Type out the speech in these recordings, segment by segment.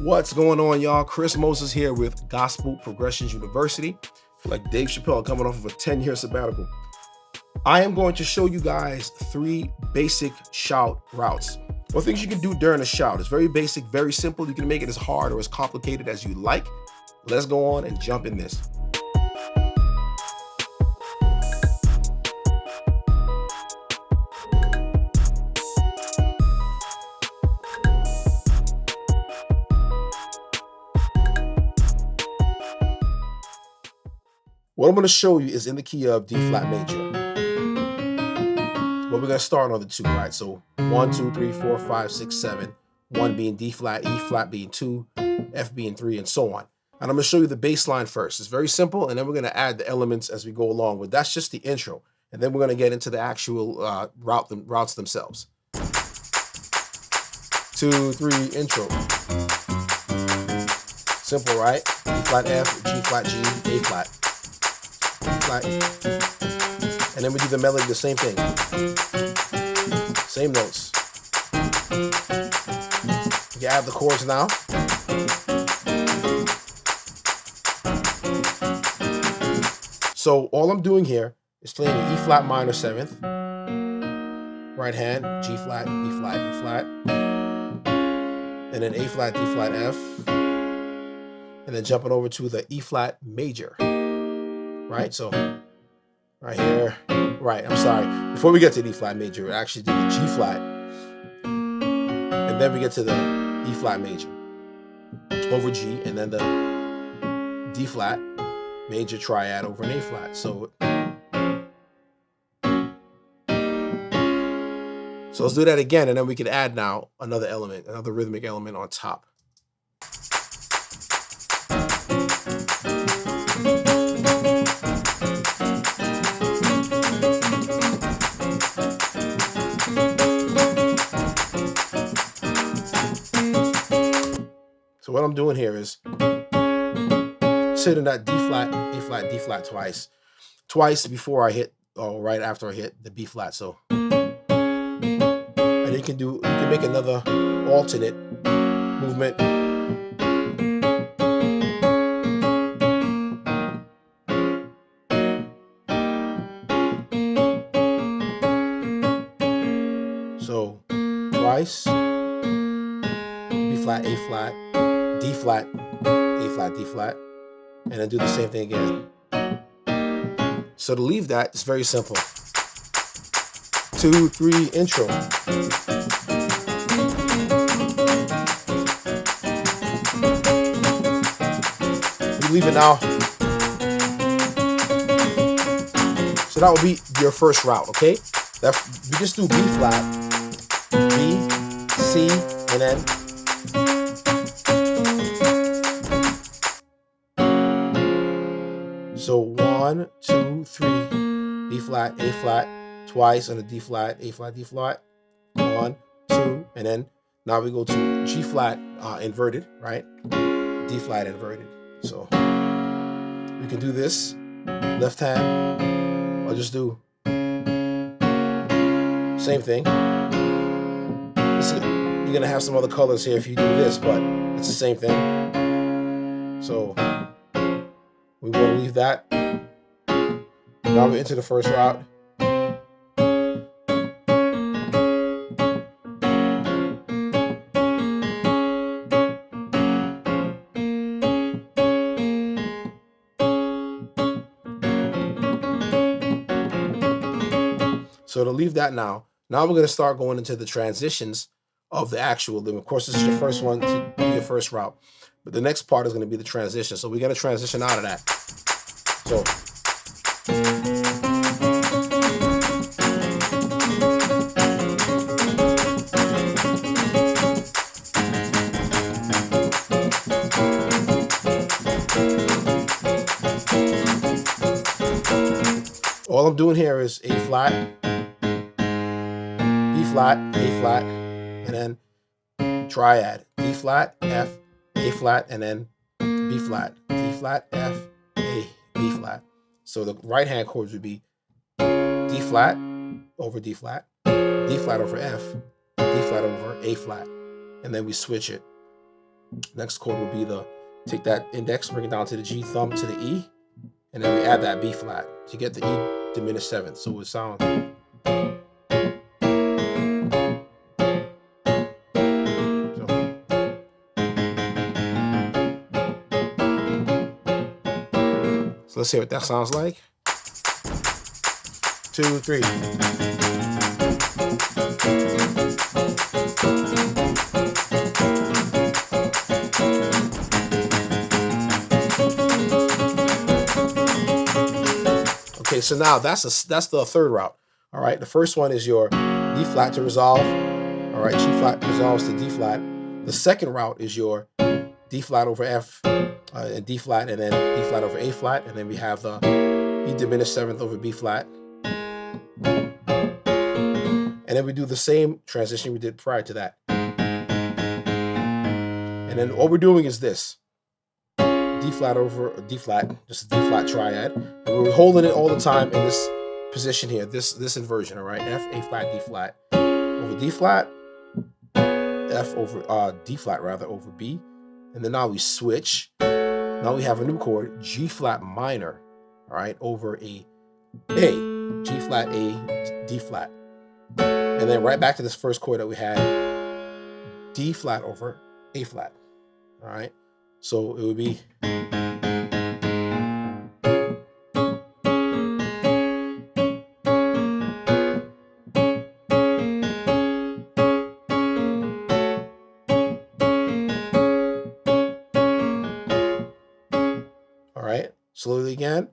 What's going on, y'all? Chris Moses here with Gospel Progressions University. I feel like Dave Chappelle coming off of a 10-year sabbatical. I am going to show you guys 3 basic shout routes, or things you can do during a shout. It's very basic, very simple. You can make it as hard or as complicated as you like. Let's go on and jump in this. What I'm going to show you is in the key of D flat major. But we're going to start on the 2, right? So 1, 2, 3, 4, 5, 6, 7. 1 being D flat, E flat being 2, F being 3, and so on. And I'm going to show you the bass line first. It's very simple, and then we're going to add the elements as we go along. But that's just the intro. And then we're going to get into the actual routes themselves. 2, 3, intro. Simple, right? D flat F, G flat G, A flat. Flat. And then we do the melody the same thing. Same notes. You add the chords now. So all I'm doing here is playing an E flat minor 7th. Right hand, G flat, E flat, E flat. And then A flat, D flat, F. And then jumping over to the E flat major. Right, so right here, right, I'm sorry. Before we get to the E flat major, we actually do the G flat. And then we get to the E flat major over G, and then the D flat major triad over an A flat. So let's do that again, and then we can add now another element, another rhythmic element on top. So what I'm doing here is hitting that D flat, A flat, D flat twice before I hit, or right after I hit the B flat. So, and you can make another alternate movement. So twice, B flat, A flat, D flat, A flat, D flat, and then do the same thing again. So to leave that, it's very simple. 2, 3, intro. You leave it now. So that will be your first route, okay? We just do B flat, B, C, and then so 1, 2, 3, B flat, A flat, twice on the D flat, A flat, D flat. 1, 2, and then now we go to G flat inverted, right? D flat inverted. So we can do this left hand, or just do same thing. You're gonna have some other colors here if you do this, but it's the same thing. So we will leave that. Now we're into the first route. So to leave that now we're going to start going into the transitions of the actual. Of course, this is your first one to be your first route. But the next part is going to be the transition. So we're going to transition out of that. So all I'm doing here is A flat, B flat, A flat, and then triad. D flat, F, A flat, and then B flat, D flat, F, A, B flat. So the right hand chords would be D flat over D flat over F, D flat over A flat, and then we switch it. Next chord will be take that index, bring it down to the G, thumb to the E, and then we add that B flat to get the E diminished seventh. So it would sound. So let's see what that sounds like. 2, 3. Okay, so now that's the third route. All right, the first one is your D flat to resolve. All right, G flat resolves to D flat. The second route is your D flat over F, and D flat, and then D flat over A flat, and then we have the E diminished seventh over B flat. And then we do the same transition we did prior to that. And then all we're doing is this. D flat over D flat, just a D flat triad. And we're holding it all the time in this position here, this inversion, all right? F, A flat, D flat over D flat, F over D flat rather over B. And then now we switch. Now we have a new chord, G flat minor, all right, over A, G flat, A, D flat. And then right back to this first chord that we had, D flat over A flat, all right? So it would be. All right, slowly again.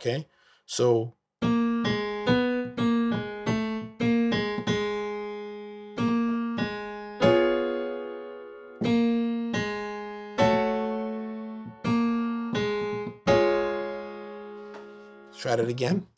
Okay, so let's try that again.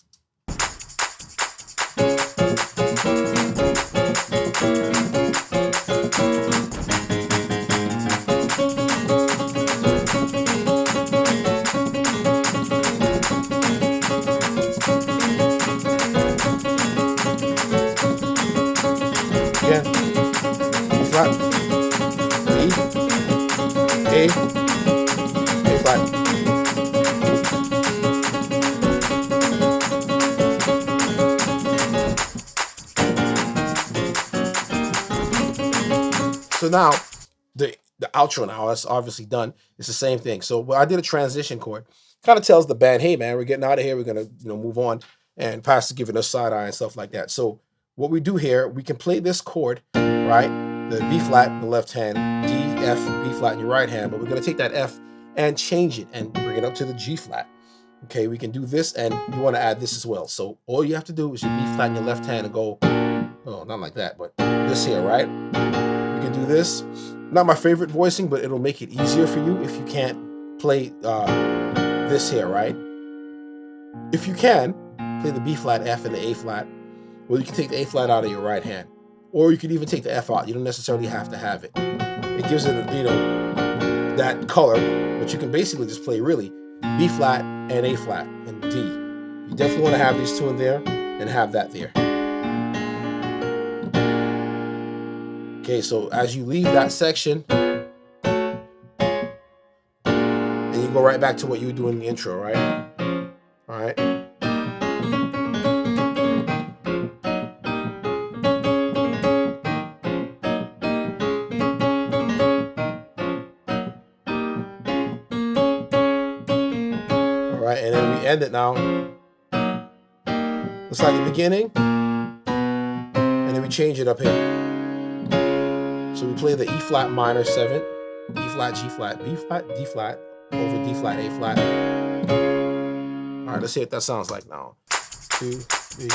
Flat, E, A flat. So now the outro now is obviously done. It's the same thing. So I did a transition chord. Kind of tells the band, hey man, we're getting out of here. We're gonna move on. And Pastor giving us side eye and stuff like that. So what we do here, we can play this chord, right? The B flat in the left hand, D, F, B flat in your right hand, but we're going to take that F and change it and bring it up to the G flat. Okay, we can do this, and you want to add this as well. So all you have to do is your B flat in your left hand and go, oh, not like that, but this here, right? We can do this. Not my favorite voicing, but it'll make it easier for you if you can't play this here, right? If you can, play the B flat, F, and the A flat. Well, you can take the A flat out of your right hand. Or you could even take the F out. You don't necessarily have to have it. It gives it, that color, but you can basically just play really B flat and A flat and D. You definitely want to have these two in there and have that there. Okay, so as you leave that section, and you go right back to what you were doing in the intro, right? All right. And then we end it now. Looks like the beginning. And then we change it up here. So we play the E flat minor 7, E flat, G flat, B flat, D flat, over D flat, A flat. All right, let's see what that sounds like now. 2, 3,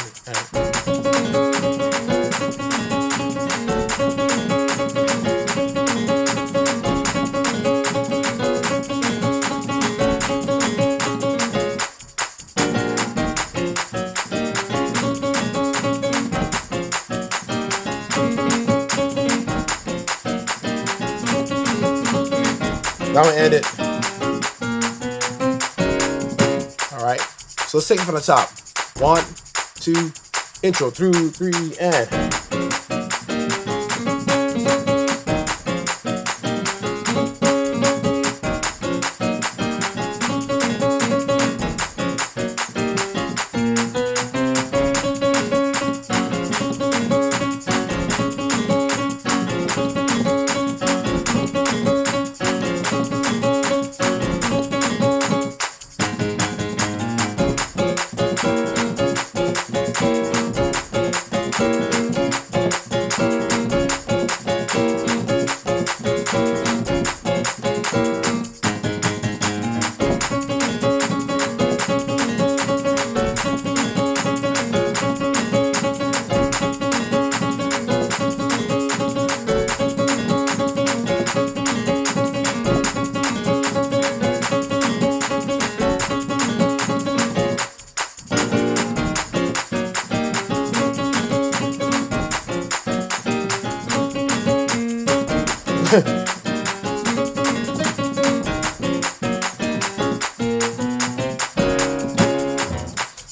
Now I'm gonna end it. All right. So let's take it from the top. 1, 2, intro, 2, 3, and.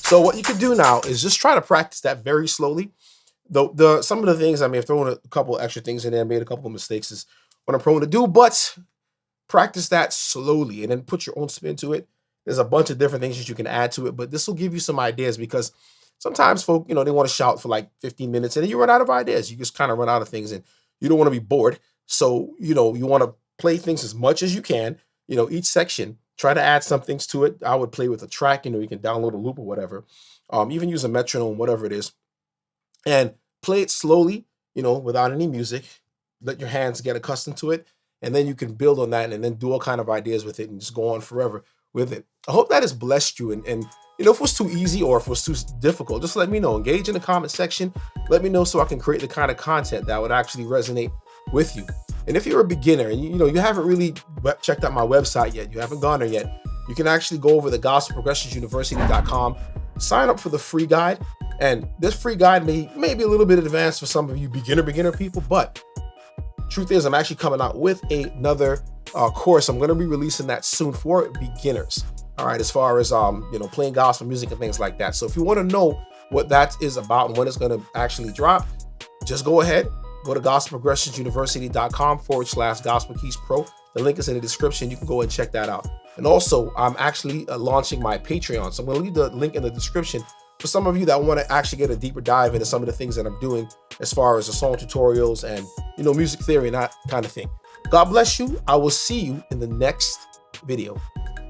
So what you could do now is just try to practice that very slowly. Some of the things I may have thrown a couple extra things in there, made a couple of mistakes is what I'm prone to do, but practice that slowly and then put your own spin to it. There's a bunch of different things that you can add to it, but this will give you some ideas because sometimes folk, they want to shout for like 15 minutes and then you run out of ideas. You just kind of run out of things and you don't want to be bored. So, you want to play things as much as you can, each section, try to add some things to it. I would play with a track, you can download a loop or whatever. Even use a metronome, whatever it is, and play it slowly, without any music. Let your hands get accustomed to it. And then you can build on that and then do all kind of ideas with it and just go on forever with it. I hope that has blessed you. And if it was too easy or if it was too difficult, just let me know. Engage in the comment section. Let me know so I can create the kind of content that would actually resonate with you. And if you're a beginner and you haven't really checked out my website yet, you haven't gone there yet, you can actually go over to gospelprogressionsuniversity.com, sign up for the free guide. And this free guide may be a little bit advanced for some of you beginner people, but truth is I'm actually coming out with another course. I'm going to be releasing that soon for beginners. All right, as far as playing gospel music and things like that. So if you want to know what that is about and when it's going to actually drop, just go ahead. Go to gospelprogressionsuniversity.com/Gospel Keys Pro. The link is in the description. You can go and check that out. And also, I'm actually launching my Patreon. So I'm going to leave the link in the description for some of you that want to actually get a deeper dive into some of the things that I'm doing as far as the song tutorials and, music theory and that kind of thing. God bless you. I will see you in the next video.